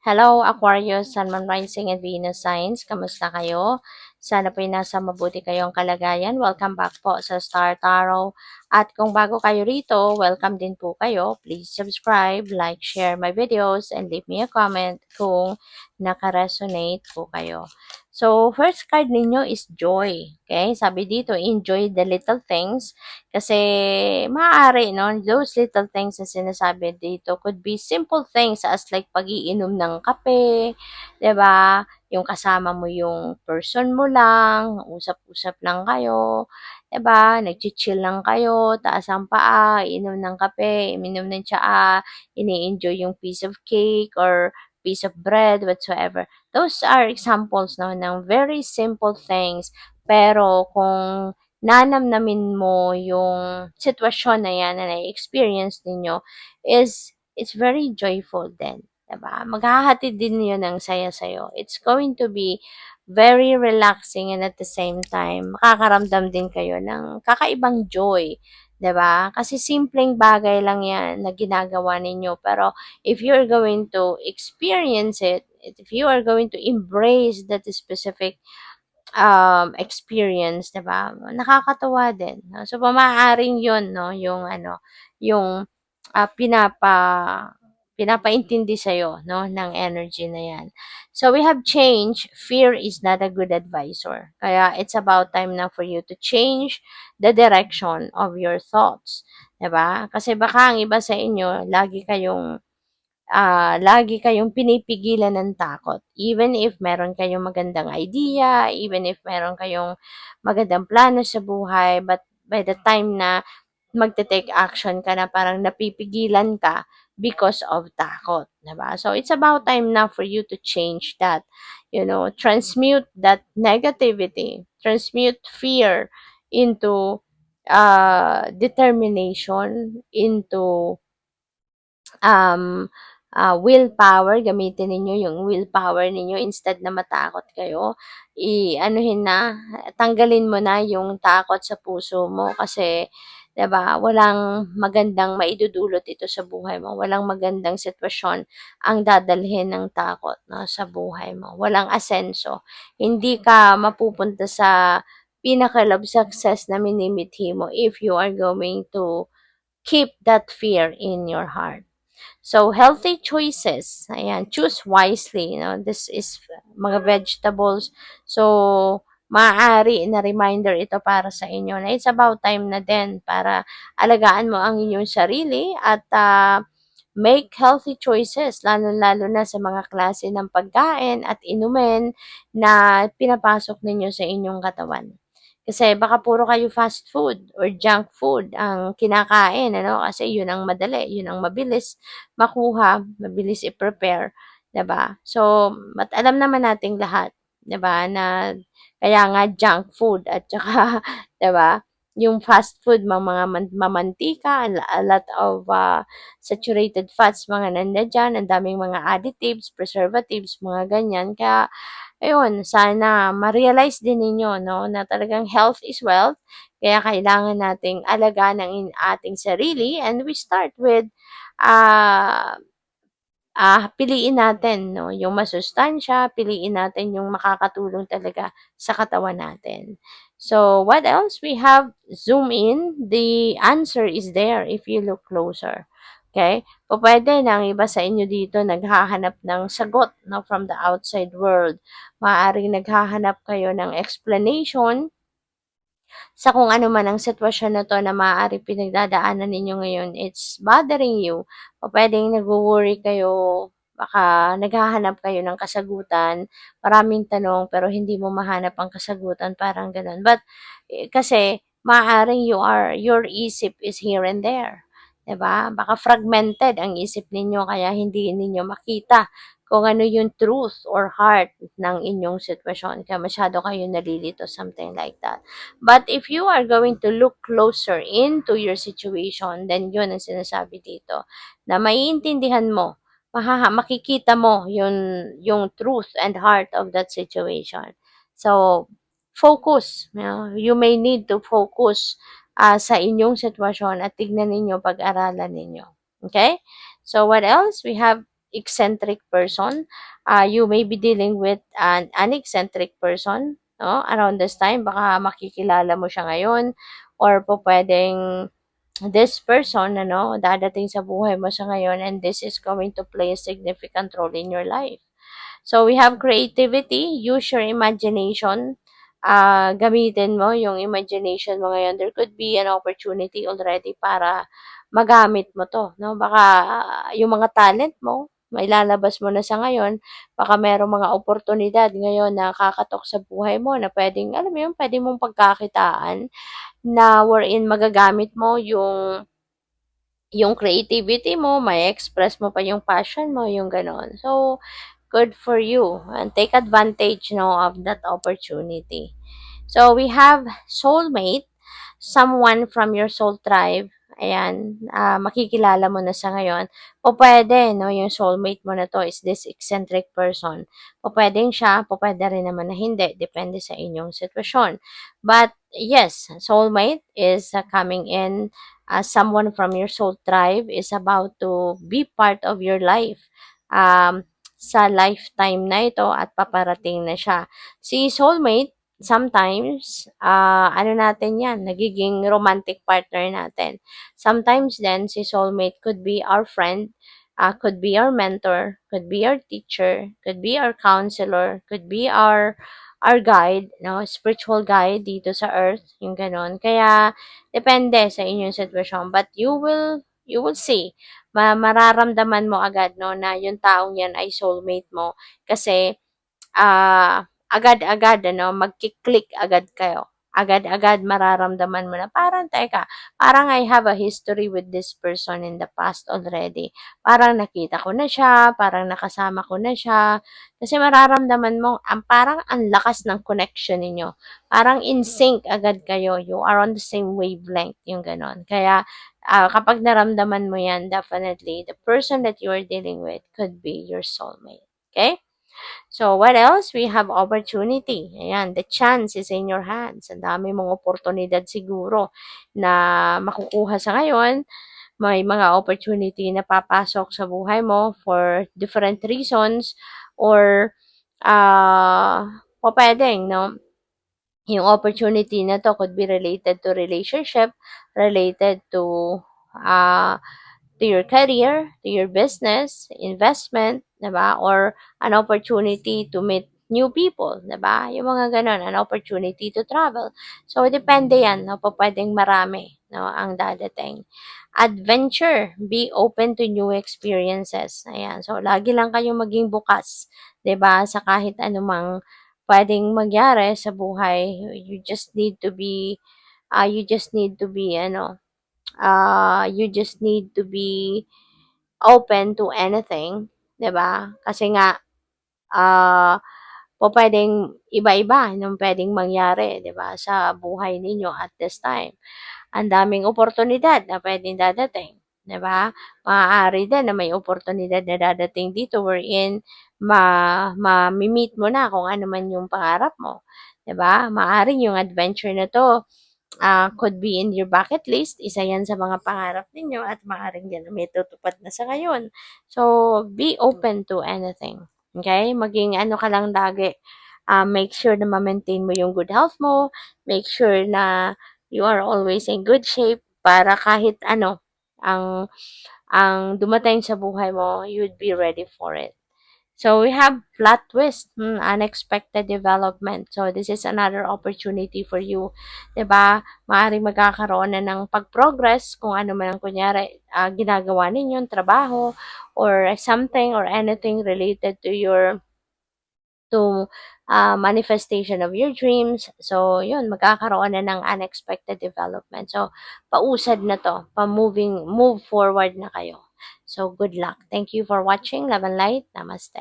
Hello, Aquarius, Sun, Moon, Rising, and Venus signs. Kamusta kayo? Sana po'y nasa mabuti kayong kalagayan. Welcome back po sa Star Tarot. At kung bago kayo rito, welcome din po kayo. Please subscribe, like, share my videos, and leave me a comment kung naka-resonate po kayo. So, first card ninyo is joy. Okay? Sabi dito, enjoy the little things. Kasi, maaari, no? Those little things na sinasabi dito could be simple things as like pag-iinom ng kape, 'di ba? Yung kasama mo yung person mo lang, usap-usap lang kayo, 'di ba? Nagchi-chill lang kayo, taas ang paa, inom ng kape, inom ng tsaa, ini-enjoy yung piece of cake or piece of bread, whatsoever. Those are examples no, ng very simple things. Pero kung nanamnamin mo yung sitwasyon na yan na na-experience ninyo it's very joyful din. Diba? Maghahatid din yun ng saya sa'yo. It's going to be very relaxing and at the same time, makakaramdam din kayo ng kakaibang joy. 'Di ba? Kasi simpleng bagay lang 'yan na ginagawa ninyo. Pero if you're going to experience it, if you are going to embrace that specific experience, 'di ba? Nakakatuwa din, no? So, maaaring 'yun, no, yung ano, yung pinapaintindi sa'yo, no, ng energy na 'yan. So, we have change. Fear is not a good advisor. Kaya, it's about time na for you to change the direction of your thoughts, 'di ba? Kasi baka ang iba sa inyo, lagi kayong pinipigilan ng takot. Even if meron kayong magandang idea, even if meron kayong magandang plano sa buhay, but by the time na magte-take action ka na parang napipigilan ka because of takot, 'di ba? So it's about time now for you to change that. Transmute that negativity, transmute fear into determination, into willpower, gamitin ninyo yung willpower ninyo instead na matakot kayo. Anuhin na, tanggalin mo na yung takot sa puso mo kasi 'di ba, walang magandang maidudulot ito sa buhay mo. Walang magandang sitwasyon ang dadalhin ng takot, no, sa buhay mo. Walang asenso. Hindi ka mapupunta sa pinaka-love success na minimithi mo if you are going to keep that fear in your heart. So, healthy choices. Ayan, choose wisely. This is mga vegetables. So, maaari na reminder ito para sa inyo na it's about time na din para alagaan mo ang inyong sarili at make healthy choices, lalo-lalo na sa mga klase ng pagkain at inumin na pinapasok ninyo sa inyong katawan. Kasi baka puro kayo fast food or junk food ang kinakain, ano? Kasi yun ang madali, yun ang mabilis makuha, mabilis i-prepare, 'di ba? So, alam naman nating lahat, 'di ba, na kaya nga junk food at saka, 'di ba, yung fast food, mga mamantika, a lot of saturated fats, mga nandiyan, ang daming mga additives, preservatives, mga ganyan. Kaya ayun, sana ma-realize din ninyo, no, na talagang health is wealth. Kaya kailangan nating alagaan ang ating sarili and we start with ah piliin natin, no, yung masustansya, piliin natin yung makakatulong talaga sa katawan natin. So, what else? We have zoom in. The answer is there if you look closer. Okay? Pwede na ang iba sa inyo dito naghahanap ng sagot, no, from the outside world. Maaaring naghahanap kayo ng explanation sa kung ano man ang sitwasyon na 'to na maaari pinagdadaanan ninyo ngayon, it's bothering you, o puwedeng nagwo-worry kayo, baka naghahanap kayo ng kasagutan, maraming tanong pero hindi mo mahanap ang kasagutan, parang gano'n. But, kasi maaaring your isip is here and there, 'di ba? Baka fragmented ang isip ninyo kaya hindi ninyo makita kung ano yung truth or heart ng inyong sitwasyon, kaya masyado kayo nalilito, something like that. But if you are going to look closer into your situation, then yun ang sinasabi dito, na maiintindihan mo, makikita mo yung truth and heart of that situation. So, focus. You may need to focus sa inyong sitwasyon at tignan ninyo, pag-aralan ninyo. Okay? So, what else? We have eccentric person. You may be dealing with an eccentric person, no? Around this time, baka makikilala mo siya ngayon or po pwedeng this person, ano, dadating sa buhay mo sa ngayon and this is going to play a significant role in your life. So, we have creativity, use your imagination. Gamitin mo yung imagination mo ngayon. There could be an opportunity already para magamit mo to, no? Baka yung mga talent mo, mailalabas mo na sa ngayon. Baka merong mga oportunidad ngayon na kakatok sa buhay mo na pwedeng, alam mo yun, pwedeng mong pagkakitaan na wherein magagamit mo yung creativity mo, may express mo pa yung passion mo, yung ganon. So, good for you and take advantage no of that opportunity. So we have soulmate, someone from your soul tribe. Ayan, makikilala mo na sa ngayon. O pwede, no, yung soulmate mo na to is this eccentric person. O pwedeng siya, o pwede rin naman na hindi. Depende sa inyong sitwasyon. But yes, soulmate is coming in. Someone from your soul tribe is about to be part of your life. Sa lifetime na ito at paparating na siya. Si soulmate, sometimes, ano natin yan, nagiging romantic partner natin. Sometimes then, si soulmate could be our friend, could be our mentor, could be our teacher, could be our counselor, could be our guide, no, spiritual guide dito sa earth, yung ganon. Kaya, depende sa inyong sitwasyon. But you will see, mararamdaman mo agad, no, na yung taong yan ay soulmate mo. Kasi, agad-agad ano, magki-click agad kayo. Agad-agad mararamdaman mo na parang, teka, parang I have a history with this person in the past already. Parang nakita ko na siya, parang nakasama ko na siya. Kasi mararamdaman mo, parang ang lakas ng connection ninyo. Parang in sync agad kayo. You are on the same wavelength, yung ganon. Kaya, kapag naramdaman mo yan, definitely, the person that you are dealing with could be your soulmate. Okay? So, what else? We have opportunity. Ayan, the chance is in your hands. Ang dami mong oportunidad siguro na makukuha sa ngayon. May mga opportunity na papasok sa buhay mo for different reasons or pwedeng, no? Yung opportunity na to could be related to relationship, related uh, to your career, to your business, investment, 'di ba? Or an opportunity to meet new people, 'di ba? Yung mga ganun, an opportunity to travel. So, depende yan, no? Pwedeng marami, no? Ang dadating. Adventure, be open to new experiences. Ayan. So, lagi lang kayong maging bukas, 'di ba? Sa kahit anumang pwedeng mangyari sa buhay. You just need to be, you just need to be open to anything, 'di ba? Kasi nga, ah, pupuwedeng iba-iba yung puwedeng mangyari, 'di ba, sa buhay ninyo at this time. Ang daming oportunidad na puwedeng dadating, 'di ba? Maaari din na may oportunidad na dadating dito wherein mami-meet mo na kung ano man yung pangarap mo, 'di ba? Maaaring yung adventure na 'to, could be in your bucket list. Isa yan sa mga pangarap ninyo at maaaring yan may tutupad na sa ngayon. So, be open to anything. Okay? Maging ano ka lang lagi. Make sure na ma-maintain mo yung good health mo. Make sure na you are always in good shape para kahit ano ang dumating sa buhay mo, you'd be ready for it. So we have plot twist, unexpected development. So this is another opportunity for you, 'di ba? Maaaring magkakaroon na ng pag-progress kung ano man ang kunyari ginagawa ninyong trabaho or something or anything related to your to manifestation of your dreams. So, yun, magkakaroon na ng unexpected development. So, pausad na to, move forward na kayo. So, good luck. Thank you for watching. Love and light. Namaste.